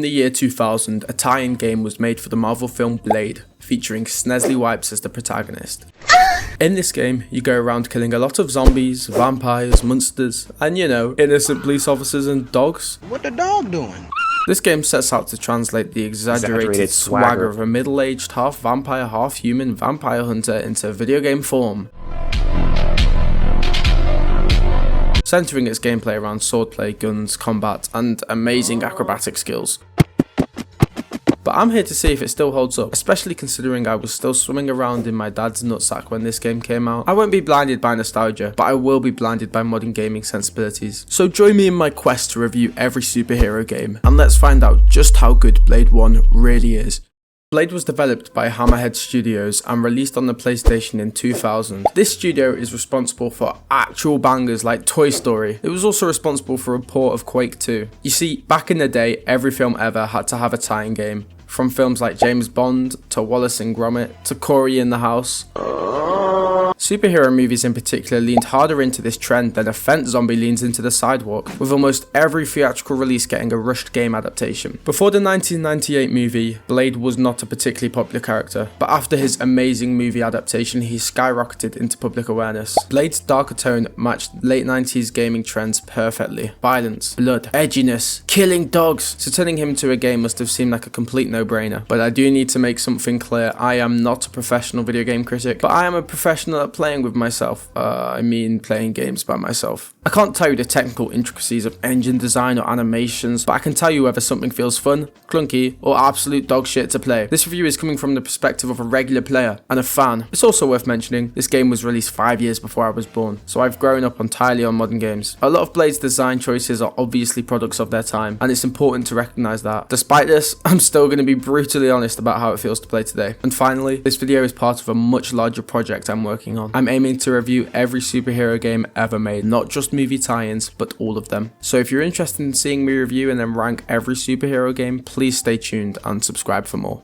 In the year 2000, a tie-in game was made for the Marvel film Blade, featuring Snesley Wipes as the protagonist. In this game, you go around killing a lot of zombies, vampires, monsters, and innocent police officers and dogs. What the dog doing? This game sets out to translate the exaggerated swagger of a middle-aged, half-vampire, half-human vampire hunter into video game form. Centering its gameplay around swordplay, guns, combat, and amazing acrobatic skills. But I'm here to see if it still holds up, especially considering I was still swimming around in my dad's nutsack when this game came out. I won't be blinded by nostalgia, but I will be blinded by modern gaming sensibilities. So join me in my quest to review every superhero game, and let's find out just how good Blade 1 really is. Blade was developed by Hammerhead Studios and released on the PlayStation in 2000. This studio is responsible for actual bangers like Toy Story. It was also responsible for a port of Quake 2. You see, back in the day, every film ever had to have a tie-in game. From films like James Bond, to Wallace and Gromit, to Cory in the House. Superhero movies in particular leaned harder into this trend than a fence zombie leans into the sidewalk, with almost every theatrical release getting a rushed game adaptation. Before the 1998 movie, Blade was not a particularly popular character, but after his amazing movie adaptation, he skyrocketed into public awareness. Blade's darker tone matched late 90s gaming trends perfectly. Violence, blood, edginess, killing dogs. So turning him into a game must have seemed like a complete no-brainer. But I do need to make something clear. I am not a professional video game critic, but I am a professional at playing with myself. Playing games by myself. I can't tell you the technical intricacies of engine design or animations, but I can tell you whether something feels fun, clunky, or absolute dog shit to play. This review is coming from the perspective of a regular player and a fan. It's also worth mentioning, this game was released 5 years before I was born, so I've grown up entirely on modern games. A lot of Blade's design choices are obviously products of their time, and it's important to recognise that. Despite this, I'm still going to be brutally honest about how it feels to play today. And finally, this video is part of a much larger project I'm working on. I'm aiming to review every superhero game ever made, not just movie tie-ins, but all of them. So if you're interested in seeing me review and then rank every superhero game, please stay tuned and subscribe for more.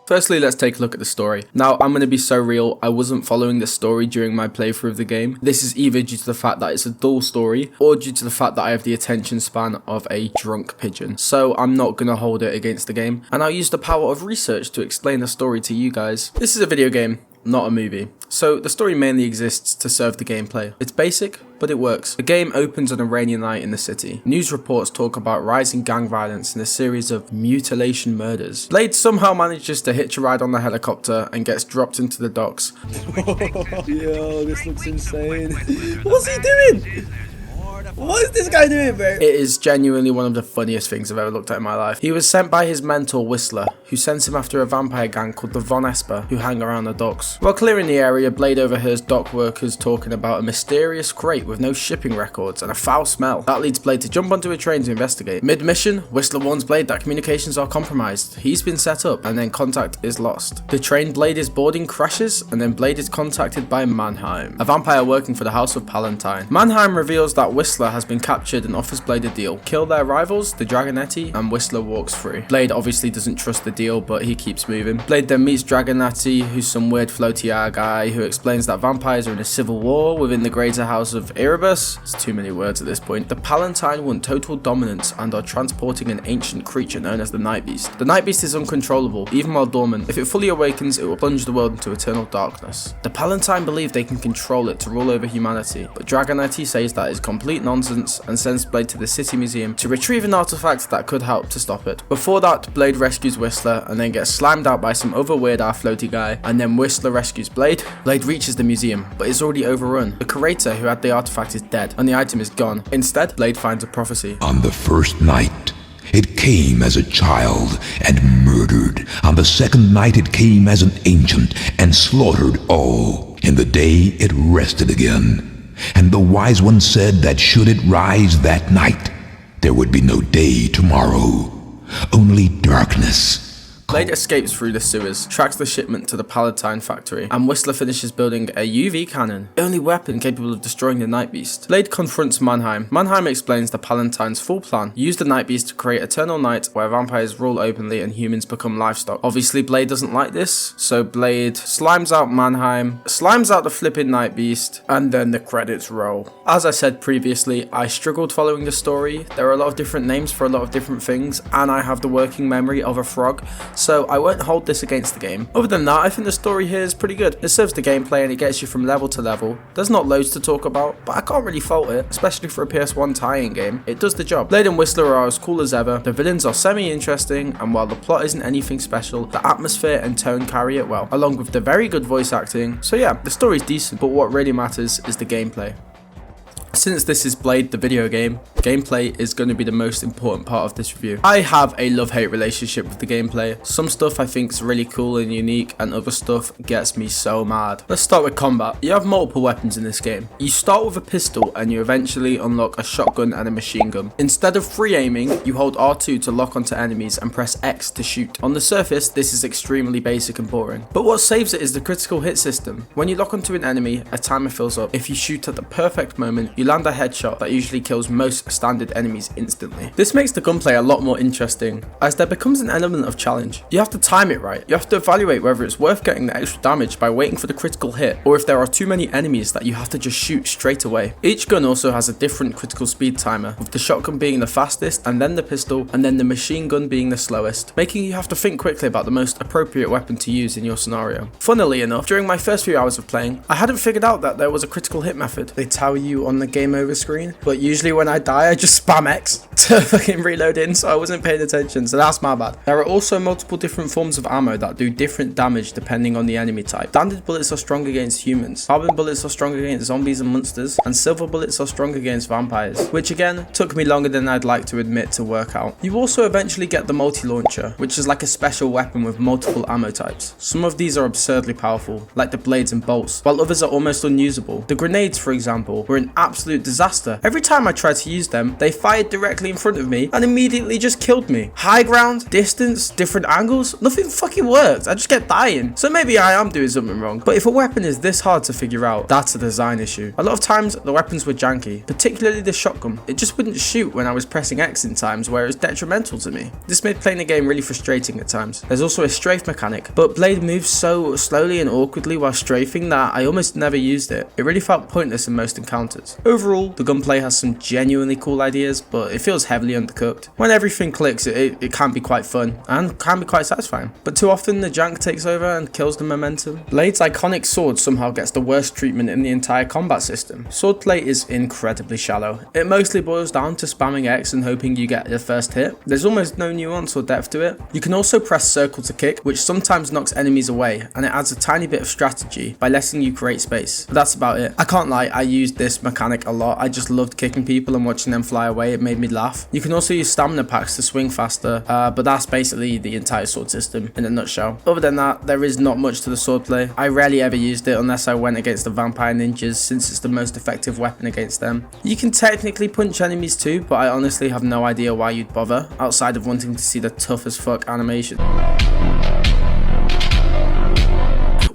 Firstly, let's take a look at the story. Now, I'm going to be so real, I wasn't following the story during my playthrough of the game. This is either due to the fact that it's a dull story, or due to the fact that I have the attention span of a drunk pigeon. So I'm not going to hold it against the game, and I'll use the power of research to explain the story to you guys. This is a video game, not a movie. So the story mainly exists to serve the gameplay. It's basic, but it works. The game opens on a rainy night in the city. News reports talk about rising gang violence and a series of mutilation murders. Blade somehow manages to hitch a ride on the helicopter and gets dropped into the docks. Yo, this looks insane. What's he doing? What is this guy doing, bro? It is genuinely one of the funniest things I've ever looked at in my life. He was sent by his mentor Whistler, who sends him after a vampire gang called the Von Esper, who hang around the docks. While clearing the area, Blade overhears dock workers talking about a mysterious crate with no shipping records and a foul smell. That leads Blade to jump onto a train to investigate. Mid-mission, Whistler warns Blade that communications are compromised. He's been set up, and then contact is lost. The train Blade is boarding crashes, and then Blade is contacted by Mannheim, a vampire working for the House of Palantine. Mannheim reveals that Whistler has been captured and offers Blade a deal. Kill their rivals, the Dragonetti, and Whistler walks free. Blade obviously doesn't trust the deal, but he keeps moving. Blade then meets Dragonetti, who's some weird floaty guy who explains that vampires are in a civil war within the greater house of Erebus. It's too many words at this point. The Palantine want total dominance and are transporting an ancient creature known as the Night Beast. The Night Beast is uncontrollable, even while dormant. If it fully awakens, it will plunge the world into eternal darkness. The Palantine believe they can control it to rule over humanity, but Dragonetti says that is complete nonsense and sends Blade to the City Museum to retrieve an artifact that could help to stop it. Before that, Blade rescues Whistler and then gets slammed out by some other weird floaty guy, and then Whistler rescues Blade. Blade reaches the museum, but it's already overrun. The curator who had the artifact is dead, and the item is gone. Instead, Blade finds a prophecy. On the first night, it came as a child and murdered. On the second night, it came as an ancient and slaughtered all. In the day, it rested again. And the wise one said that should it rise that night, there would be no day tomorrow, only darkness, Blade escapes through the sewers, tracks the shipment to the Palatine factory, and Whistler finishes building a UV cannon, the only weapon capable of destroying the Night Beast. Blade confronts Mannheim. Mannheim explains the Palatine's full plan: use the Night Beast to create eternal night where vampires rule openly and humans become livestock. Obviously Blade doesn't like this, so Blade slimes out Mannheim, slimes out the flipping Night Beast, and then the credits roll. As I said previously, I struggled following the story. There are a lot of different names for a lot of different things, and I have the working memory of a frog, so I won't hold this against the game. Other than that, I think the story here is pretty good. It serves the gameplay and it gets you from level to level. There's not loads to talk about, but I can't really fault it, especially for a PS1 tie-in game. It does the job. Blade and Whistler are as cool as ever, the villains are semi-interesting, and while the plot isn't anything special, the atmosphere and tone carry it well, along with the very good voice acting. So yeah, the story's decent, but what really matters is the gameplay. Since this is Blade the video game, gameplay is going to be the most important part of this review. I have a love-hate relationship with the gameplay. Some stuff I think is really cool and unique, and other stuff gets me so mad. Let's start with combat. You have multiple weapons in this game. You start with a pistol and you eventually unlock a shotgun and a machine gun. Instead of free aiming, you hold R2 to lock onto enemies and press X to shoot. On the surface, this is extremely basic and boring, but what saves it is the critical hit system. When you lock onto an enemy, a timer fills up. If you shoot at the perfect moment, you land a headshot that usually kills most standard enemies instantly. This makes the gunplay a lot more interesting, as there becomes an element of challenge. You have to time it right. You have to evaluate whether it's worth getting the extra damage by waiting for the critical hit, or if there are too many enemies that you have to just shoot straight away. Each gun also has a different critical speed timer, with the shotgun being the fastest, and then the pistol, and then the machine gun being the slowest, making you have to think quickly about the most appropriate weapon to use in your scenario. Funnily enough, during my first few hours of playing, I hadn't figured out that there was a critical hit method. They tell you on the game over screen, but usually when I die I just spam X to fucking reload in, so I wasn't paying attention, so that's my bad. There are also multiple different forms of ammo that do different damage depending on the enemy type. Standard bullets are strong against humans, carbon bullets are strong against zombies and monsters, and silver bullets are strong against vampires, which again took me longer than I'd like to admit to work out. You also eventually get the multi-launcher, which is like a special weapon with multiple ammo types. Some of these are absurdly powerful, like the blades and bolts, while others are almost unusable. The grenades, for example, were an absolute disaster. Every time I tried to use them, they fired directly in front of me and immediately just killed me. High ground, distance, different angles, nothing fucking worked. I just kept dying. So maybe I am doing something wrong. But if a weapon is this hard to figure out, that's a design issue. A lot of times the weapons were janky, particularly the shotgun. It just wouldn't shoot when I was pressing X in times where it was detrimental to me. This made playing the game really frustrating at times. There's also a strafe mechanic, but Blade moves so slowly and awkwardly while strafing that I almost never used it. It really felt pointless in most encounters. Overall, the gunplay has some genuinely cool ideas, but it feels heavily undercooked. When everything clicks, it can be quite fun and can be quite satisfying, but too often the jank takes over and kills the momentum. Blade's iconic sword somehow gets the worst treatment in the entire combat system. Swordplay is incredibly shallow. It mostly boils down to spamming X and hoping you get the first hit. There's almost no nuance or depth to it. You can also press circle to kick, which sometimes knocks enemies away, and it adds a tiny bit of strategy by letting you create space. But that's about it. I can't lie, I used this mechanic a lot. I just loved kicking people and watching them fly away. It made me laugh. You can also use stamina packs to swing faster, but that's basically the entire sword system in a nutshell. Other than that, there is not much to the swordplay. I rarely ever used it unless I went against the vampire ninjas, since it's the most effective weapon against them. You can technically punch enemies too, but I honestly have no idea why you'd bother, outside of wanting to see the tough as fuck animation.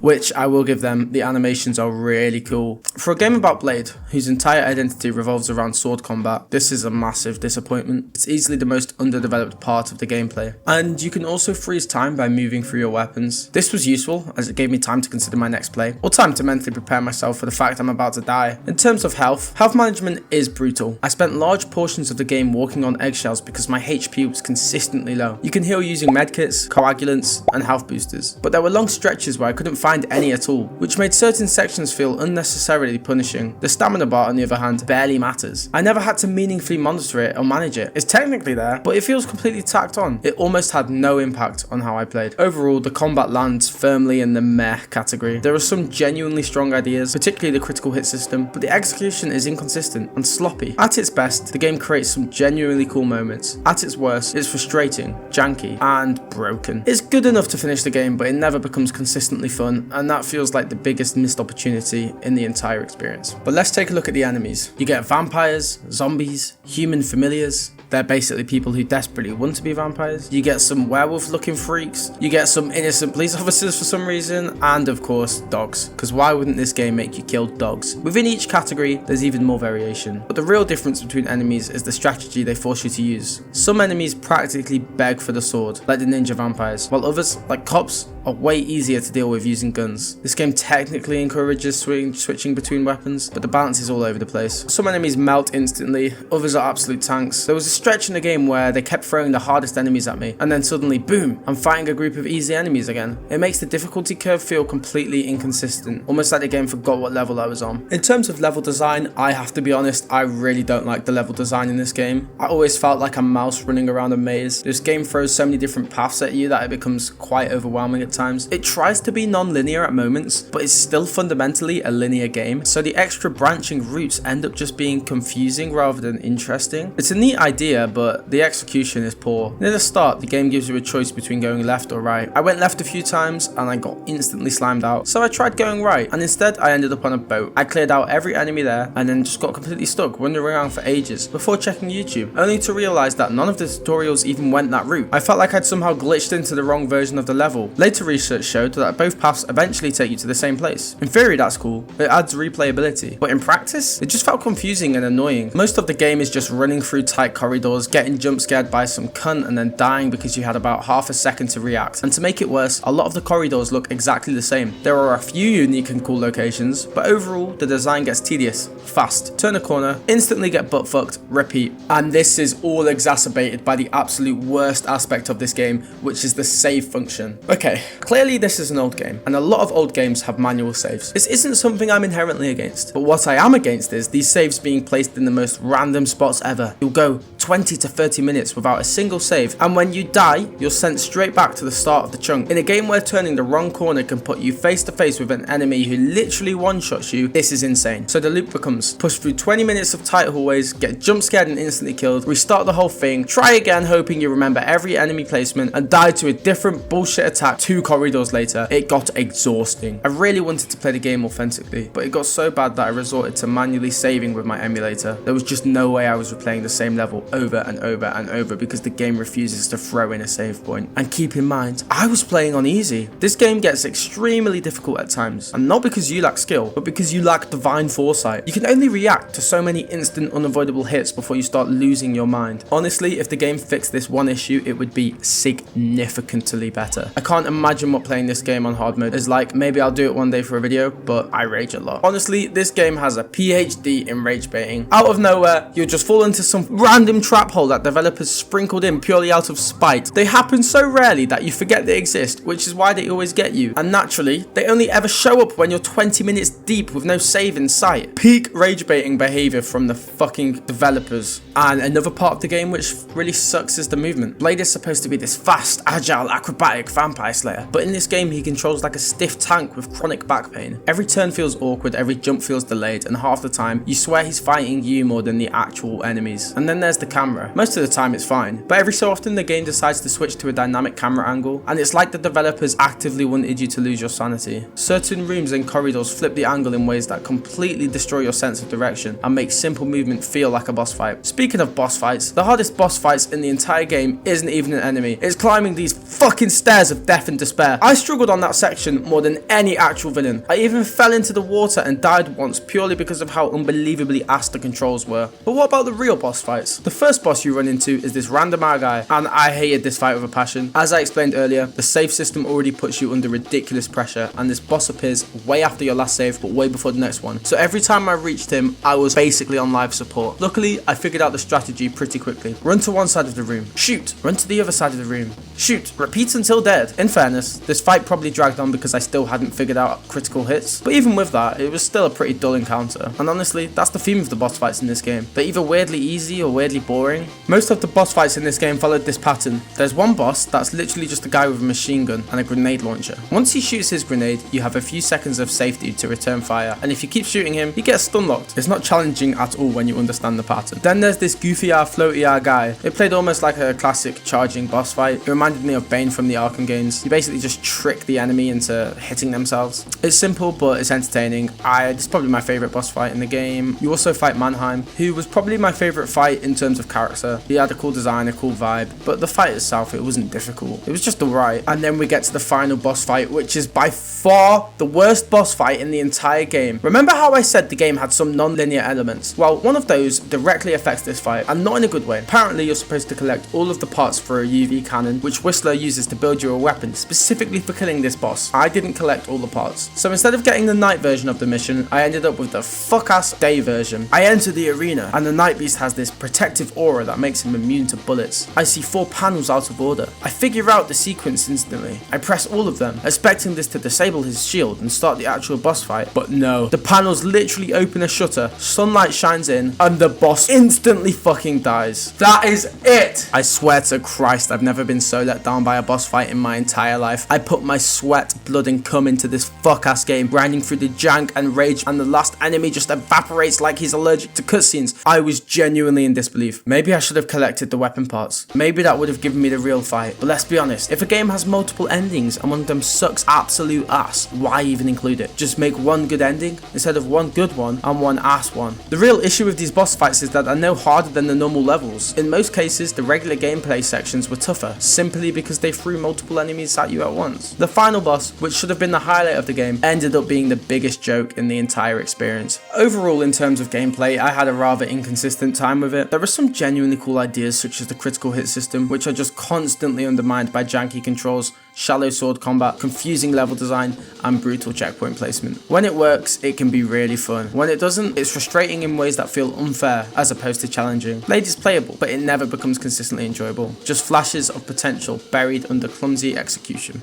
Which I will give them, the animations are really cool. For a game about Blade, whose entire identity revolves around sword combat, this is a massive disappointment. It's easily the most underdeveloped part of the gameplay. And you can also freeze time by moving through your weapons. This was useful, as it gave me time to consider my next play, or time to mentally prepare myself for the fact I'm about to die. In terms of health management is brutal. I spent large portions of the game walking on eggshells because my HP was consistently low. You can heal using medkits, coagulants, and health boosters, but there were long stretches where I couldn't find any at all, which made certain sections feel unnecessarily punishing. The stamina bar, on the other hand, barely matters. I never had to meaningfully monitor it or manage it. It's technically there, but it feels completely tacked on. It almost had no impact on how I played. Overall, the combat lands firmly in the meh category. There are some genuinely strong ideas, particularly the critical hit system, but the execution is inconsistent and sloppy. At its best, the game creates some genuinely cool moments. At its worst, it's frustrating, janky, and broken. It's good enough to finish the game, but it never becomes consistently fun didn't, and that feels like the biggest missed opportunity in the entire experience. But let's take a look at the enemies. You get vampires, zombies, human familiars. They're basically people who desperately want to be vampires. You get some werewolf looking freaks. You get some innocent police officers for some reason. And of course, dogs. Because why wouldn't this game make you kill dogs? Within each category, there's even more variation. But the real difference between enemies is the strategy they force you to use. Some enemies practically beg for the sword, like the ninja vampires, while others, like cops, are way easier to deal with using guns. This game technically encourages switching between weapons, but the balance is all over the place. Some enemies melt instantly, others are absolute tanks. There was a stretch in the game where they kept throwing the hardest enemies at me, and then suddenly, boom, I'm fighting a group of easy enemies again. It makes the difficulty curve feel completely inconsistent, almost like the game forgot what level I was on. In terms of level design, I have to be honest, I really don't like the level design in this game. I always felt like a mouse running around a maze. This game throws so many different paths at you that it becomes quite overwhelming at times. It tries to be non-linear at moments, but it's still fundamentally a linear game, so the extra branching routes end up just being confusing rather than interesting. It's a neat idea, but the execution is poor. Near the start, the game gives you a choice between going left or right. I went left a few times and I got instantly slimed out, so I tried going right, and instead I ended up on a boat. I cleared out every enemy there and then just got completely stuck, wandering around for ages before checking YouTube, only to realize that none of the tutorials even went that route. I felt like I'd somehow glitched into the wrong version of the level. Later research showed that both paths eventually take you to the same place. In theory, that's cool. It adds replayability. But in practice, it just felt confusing and annoying. Most of the game is just running through tight corridors, getting jump scared by some cunt and then dying because you had about half a second to react. And to make it worse, a lot of the corridors look exactly the same. There are a few unique and cool locations, but overall, the design gets tedious, fast, turn a corner, instantly get butt fucked, repeat. And this is all exacerbated by the absolute worst aspect of this game, which is the save function. Okay, clearly this is an old game, and a lot of old games have manual saves. This isn't something I'm inherently against, but what I am against is these saves being placed in the most random spots ever. You'll go 20 to 30 minutes without a single save, and when you die, you're sent straight back to the start of the chunk. In a game where turning the wrong corner can put you face to face with an enemy who literally one-shots you, this is insane. So the loop becomes push through 20 minutes of tight hallways, get jump scared and instantly killed, restart the whole thing, try again hoping you remember every enemy placement, and die to a different bullshit attack 2 corridors later. It got exhausting. I really wanted to play the game authentically, but it got so bad that I resorted to manually saving with my emulator. There was just no way I was replaying the same level over and over and over because the game refuses to throw in a save point. And keep in mind, I was playing on easy. This game gets extremely difficult at times, and not because you lack skill, but because you lack divine foresight. You can only react to so many instant unavoidable hits before you start losing your mind. Honestly, if the game fixed this one issue, it would be significantly better. I can't imagine what playing this game on hard mode is like. Maybe I'll do it one day for a video, but I rage a lot. Honestly, this game has a PhD in rage baiting. Out of nowhere, you'll just fall into some random trap hole that developers sprinkled in purely out of spite. They happen so rarely that you forget they exist, which is why they always get you. And naturally, they only ever show up when you're 20 minutes deep with no save in sight. Peak rage baiting behavior from the fucking developers. And another part of the game which really sucks is the movement. Blade is supposed to be this fast, agile, acrobatic vampire slayer, but in this game he controls like a stiff tank with chronic back pain. Every turn feels awkward, every jump feels delayed, and half the time you swear he's fighting you more than the actual enemies. And then there's the camera. Most of the time it's fine, but every so often the game decides to switch to a dynamic camera angle, and it's like the developers actively wanted you to lose your sanity. Certain rooms and corridors flip the angle in ways that completely destroy your sense of direction and make simple movement feel like a boss fight. Speaking of boss fights, the hardest boss fights in the entire game isn't even an enemy. It's climbing these fucking stairs of death and despair. I struggled on that section more than any actual villain. I even fell into the water and died once purely because of how unbelievably ass the controls were. But what about the real boss fights? The first boss you run into is this random guy, and I hated this fight with a passion. As I explained earlier, the save system already puts you under ridiculous pressure, and this boss appears way after your last save but way before the next one. So every time I reached him, I was basically on life support. Luckily, I figured out the strategy pretty quickly. Run to one side of the room, shoot, run to the other side of the room, shoot, repeat until dead. In fairness, this fight probably dragged on because I still hadn't figured out critical hits, but even with that, it was still a pretty dull encounter. And honestly, that's the theme of the boss fights in this game. They're either weirdly easy or weirdly boring. Most of the boss fights in this game followed this pattern. There's one boss that's literally just a guy with a machine gun and a grenade launcher. Once he shoots his grenade, you have a few seconds of safety to return fire, and if you keep shooting him, he gets stun locked. It's not challenging at all when you understand the pattern. Then there's this goofy-ass, floaty-ass guy. It played almost like a classic charging boss fight. It reminded me of Bane from the Arkham games. You basically just trick the enemy into hitting themselves. It's simple, but it's entertaining. It's probably my favourite boss fight in the game. You also fight Mannheim, who was probably my favourite fight in terms of character. He had a cool design, a cool vibe, but the fight itself, it wasn't difficult. It was just alright. And then we get to the final boss fight, which is by far the worst boss fight in the entire game. Remember how I said the game had some non-linear elements? Well, one of those directly affects this fight, and not in a good way. Apparently, you're supposed to collect all of the parts for a UV cannon, which Whistler uses to build you a weapon, specifically for killing this boss. I didn't collect all the parts. So instead of getting the night version of the mission, I ended up with the fuck-ass day version. I enter the arena, and the Night Beast has this protective aura that makes him immune to bullets. I see 4 panels out of order. I figure out the sequence instantly. I press all of them, expecting this to disable his shield and start the actual boss fight, but no. The panels literally open a shutter, sunlight shines in, and the boss instantly fucking dies. That is it! I swear to Christ, I've never been so let down by a boss fight in my entire life. I put my sweat, blood and cum into this fuck-ass game, grinding through the jank and rage, and the last enemy just evaporates like he's allergic to cutscenes. I was genuinely in disbelief. Maybe I should have collected the weapon parts. Maybe that would have given me the real fight. But let's be honest, if a game has multiple endings and one of them sucks absolute ass, why even include it? Just make one good ending instead of one good one and one ass one. The real issue with these boss fights is that they're no harder than the normal levels. In most cases, the regular gameplay sections were tougher, simply because they threw multiple enemies at you at once. The final boss, which should have been the highlight of the game, ended up being the biggest joke in the entire experience. Overall, in terms of gameplay, I had a rather inconsistent time with it. There are some genuinely cool ideas, such as the critical hit system, which are just constantly undermined by janky controls, shallow sword combat, confusing level design, and brutal checkpoint placement. When it works, it can be really fun. When it doesn't, it's frustrating in ways that feel unfair as opposed to challenging. Blade is playable, but it never becomes consistently enjoyable. Just flashes of potential buried under clumsy execution.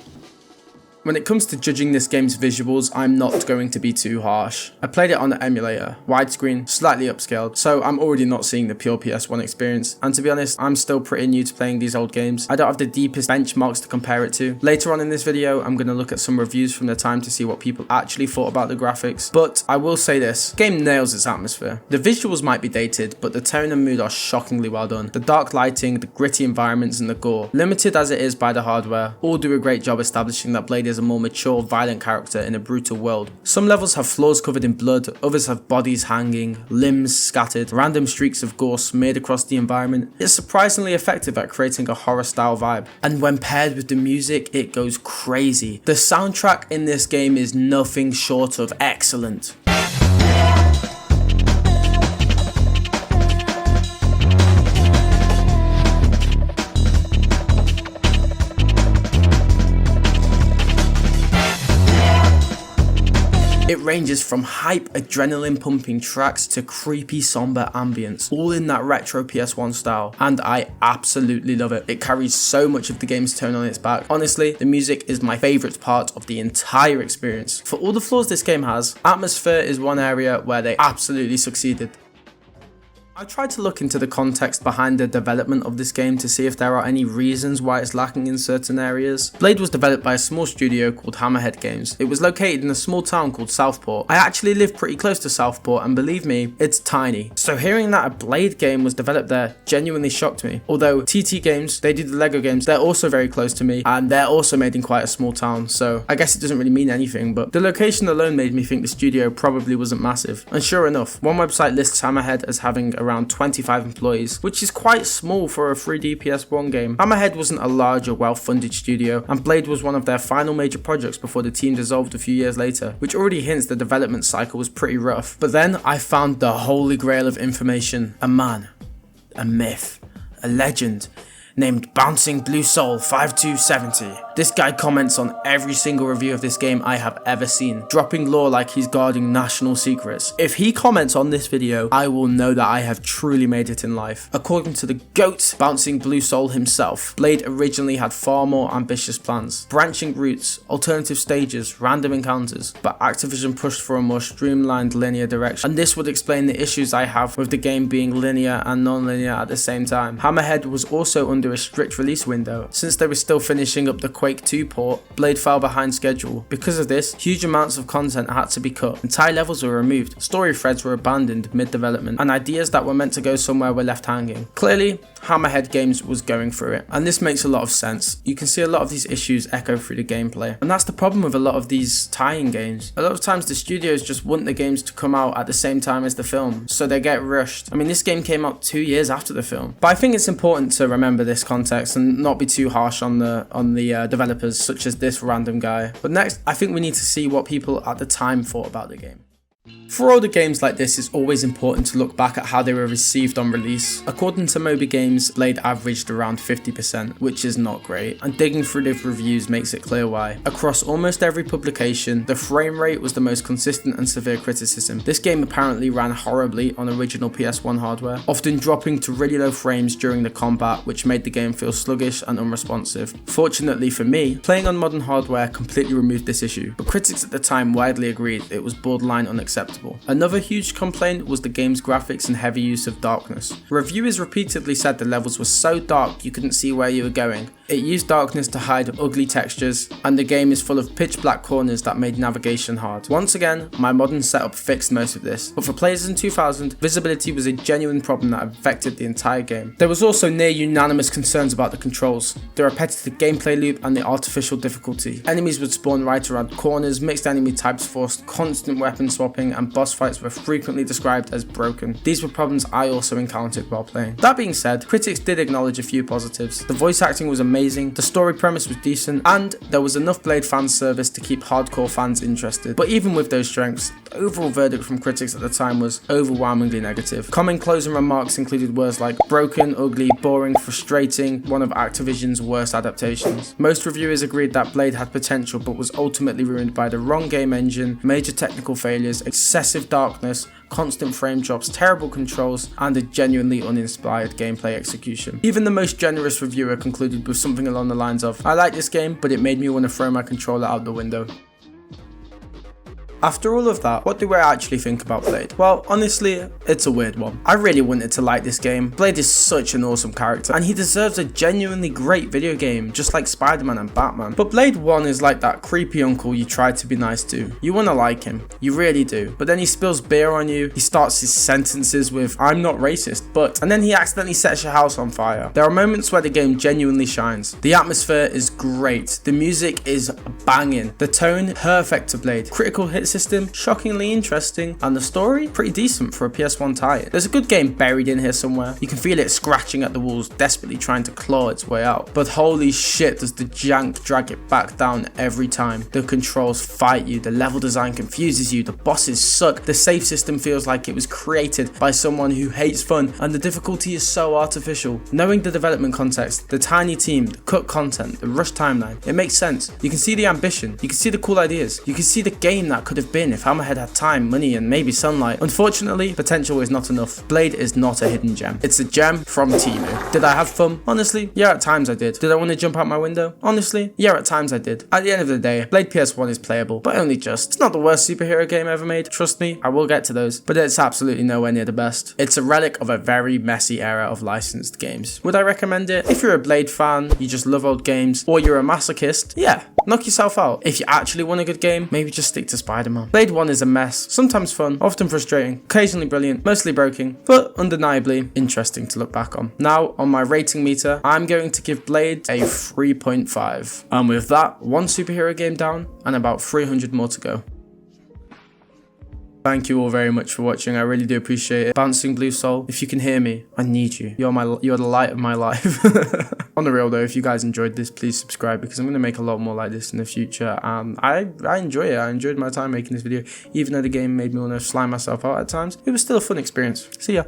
When it comes to judging this game's visuals, I'm not going to be too harsh. I played it on an emulator, widescreen, slightly upscaled, so I'm already not seeing the pure PS1 experience, and to be honest, I'm still pretty new to playing these old games. I don't have the deepest benchmarks to compare it to. Later on in this video, I'm going to look at some reviews from the time to see what people actually thought about the graphics, but I will say this, the game nails its atmosphere. The visuals might be dated, but the tone and mood are shockingly well done. The dark lighting, the gritty environments, and the gore, limited as it is by the hardware, all do a great job establishing that Blade is a more mature, violent character in a brutal world. Some levels have floors covered in blood, others have bodies hanging, limbs scattered, random streaks of gore smeared across the environment. It's surprisingly effective at creating a horror style vibe, and when paired with the music, it goes crazy. The soundtrack in this game is nothing short of excellent. It ranges from hype, adrenaline pumping tracks to creepy somber ambience, all in that retro PS1 style, and I absolutely love it. It carries so much of the game's tone on its back. Honestly, the music is my favourite part of the entire experience. For all the flaws this game has, atmosphere is one area where they absolutely succeeded. I tried to look into the context behind the development of this game to see if there are any reasons why it's lacking in certain areas. Blade was developed by a small studio called Hammerhead Games. It was located in a small town called Southport. I actually live pretty close to Southport, and believe me, it's tiny. So hearing that a Blade game was developed there genuinely shocked me. Although TT Games, they do the Lego games, they're also very close to me, and they're also made in quite a small town, so I guess it doesn't really mean anything, but the location alone made me think the studio probably wasn't massive. And sure enough, one website lists Hammerhead as having around 25 employees, which is quite small for a 3D PS1 game. Hammerhead wasn't a large or well-funded studio, and Blade was one of their final major projects before the team dissolved a few years later, which already hints the development cycle was pretty rough. But then I found the holy grail of information: a man, a myth, a legend, named Bouncing Blue Soul 5270. This guy comments on every single review of this game I have ever seen, dropping lore like he's guarding national secrets. If he comments on this video, I will know that I have truly made it in life. According to the GOAT, Bouncing Blue Soul himself, Blade originally had far more ambitious plans. Branching routes, alternative stages, random encounters, but Activision pushed for a more streamlined linear direction, and this would explain the issues I have with the game being linear and non-linear at the same time. Hammerhead was also under a strict release window. Since they were still finishing up the Quake 2 port, Blade fell behind schedule. Because of this, huge amounts of content had to be cut, entire levels were removed, story threads were abandoned mid-development, and ideas that were meant to go somewhere were left hanging. Clearly, Hammerhead Games was going through it, and this makes a lot of sense. You can see a lot of these issues echo through the gameplay, and that's the problem with a lot of these tie-in games. A lot of times the studios just want the games to come out at the same time as the film, so they get rushed. I mean, this game came out 2 years after the film, but I think it's important to remember this context and not be too harsh on the developers such as this random guy. But next, I think we need to see what people at the time thought about the game. For older games like this, it's always important to look back at how they were received on release. According to Moby Games, Blade averaged around 50%, which is not great, and digging through the reviews makes it clear why. Across almost every publication, the frame rate was the most consistent and severe criticism. This game apparently ran horribly on original PS1 hardware, often dropping to really low frames during the combat, which made the game feel sluggish and unresponsive. Fortunately for me, playing on modern hardware completely removed this issue, but critics at the time widely agreed it was borderline unacceptable. Another huge complaint was the game's graphics and heavy use of darkness. Reviewers repeatedly said the levels were so dark you couldn't see where you were going. It used darkness to hide ugly textures, and the game is full of pitch black corners that made navigation hard. Once again, my modern setup fixed most of this, but for players in 2000, visibility was a genuine problem that affected the entire game. There was also near unanimous concerns about the controls, the repetitive gameplay loop, and the artificial difficulty. Enemies would spawn right around corners, mixed enemy types forced constant weapon swapping, and boss fights were frequently described as broken. These were problems I also encountered while playing. That being said, critics did acknowledge a few positives. The voice acting was amazing, the story premise was decent, and there was enough Blade fan service to keep hardcore fans interested. But even with those strengths, the overall verdict from critics at the time was overwhelmingly negative. Common closing remarks included words like broken, ugly, boring, frustrating, one of Activision's worst adaptations. Most reviewers agreed that Blade had potential but was ultimately ruined by the wrong game engine, major technical failures, excessive darkness, constant frame drops, terrible controls, and a genuinely uninspired gameplay execution. Even the most generous reviewer concluded with something along the lines of, "I like this game, but it made me want to throw my controller out the window." After all of that, what do I actually think about Blade? Well, honestly, it's a weird one. I really wanted to like this game. Blade is such an awesome character, and he deserves a genuinely great video game, just like Spider-Man and Batman. But Blade 1 is like that creepy uncle you try to be nice to. You want to like him, you really do, but then he spills beer on you, he starts his sentences with, "I'm not racist, but," and then he accidentally sets your house on fire. There are moments where the game genuinely shines. The atmosphere is great, the music is banging, the tone perfect to Blade, critical hit system shockingly interesting, and the story pretty decent for a PS1 tie-in. There's a good game buried in here somewhere. You can feel it scratching at the walls, desperately trying to claw its way out. But holy shit, does the jank drag it back down every time. The controls fight you, the level design confuses you, the bosses suck, the save system feels like it was created by someone who hates fun, and the difficulty is so artificial. Knowing the development context, the tiny team, the cut content, the rush timeline, it makes sense. You can see the ambition, you can see the cool ideas, you can see the game that could have been if Hammerhead had time, money, and maybe sunlight. Unfortunately, potential is not enough. Blade is not a hidden gem. It's a gem from Temu. Did I have fun? Honestly, yeah, at times I did. Did I want to jump out my window? Honestly, yeah, at times I did. At the end of the day, Blade PS1 is playable, but only just. It's not the worst superhero game ever made, trust me, I will get to those, but it's absolutely nowhere near the best. It's a relic of a very messy era of licensed games. Would I recommend it? If you're a Blade fan, you just love old games, or you're a masochist, yeah, knock yourself out. If you actually want a good game, maybe just stick to Spider-Man. Blade 1 is a mess, sometimes fun, often frustrating, occasionally brilliant, mostly broken, but undeniably interesting to look back on. Now, on my rating meter, I'm going to give Blade a 3.5. And with that, one superhero game down, and about 300 more to go. Thank you all very much for watching, I really do appreciate it. Bouncing Blue Soul, if you can hear me, I need you. You're the light of my life. On the real though, if you guys enjoyed this, please subscribe, because I'm going to make a lot more like this in the future. I enjoy it. I enjoyed my time making this video, even though the game made me want to slime myself out at times. It was still a fun experience. See ya.